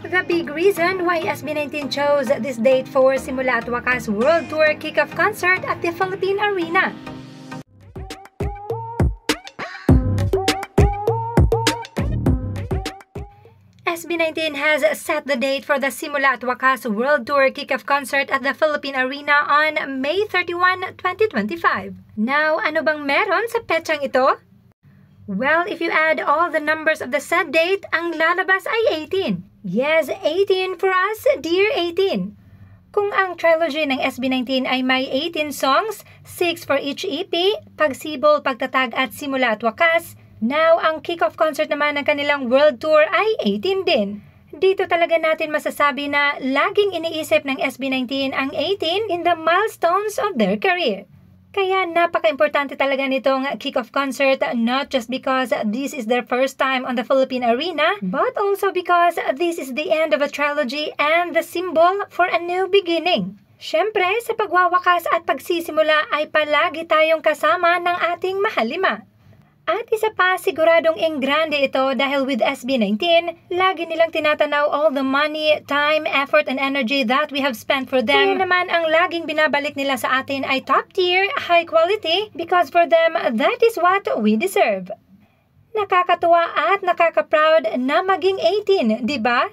The big reason why SB19 chose this date for Simula at Wakas World Tour Kickoff Concert at the Philippine Arena. SB19 has set the date for the Simula at Wakas World Tour Kickoff Concert at the Philippine Arena on May 31, 2025. Now, ano bang meron sa petsang ito? Well, if you add all the numbers of the set date, ang lalabas ay 18. Yes, 18 for us, dear 18. Kung ang trilogy ng SB19 ay may 18 songs, 6 for each EP, Pagsibol, Pagtatag at Simula at Wakas, now ang kickoff concert naman ng kanilang world tour ay 18 din. Dito talaga natin masasabi na laging iniisip ng SB19 ang 18 in the milestones of their career. Kaya napaka-importante talaga nitong kickoff concert, not just because this is their first time on the Philippine Arena, but also because this is the end of a trilogy and the symbol for a new beginning. Siyempre, sa pagwawakas at pagsisimula ay palagi tayong kasama ng ating mahalima. At isa pa, siguradong engrande ito dahil with SB19, lagi nilang tinatanaw all the money, time, effort, and energy that we have spent for them. Kaya naman ang laging binabalik nila sa atin ay top tier, high quality, because for them, that is what we deserve. Nakakatuwa at nakaka-proud na maging 18, di ba?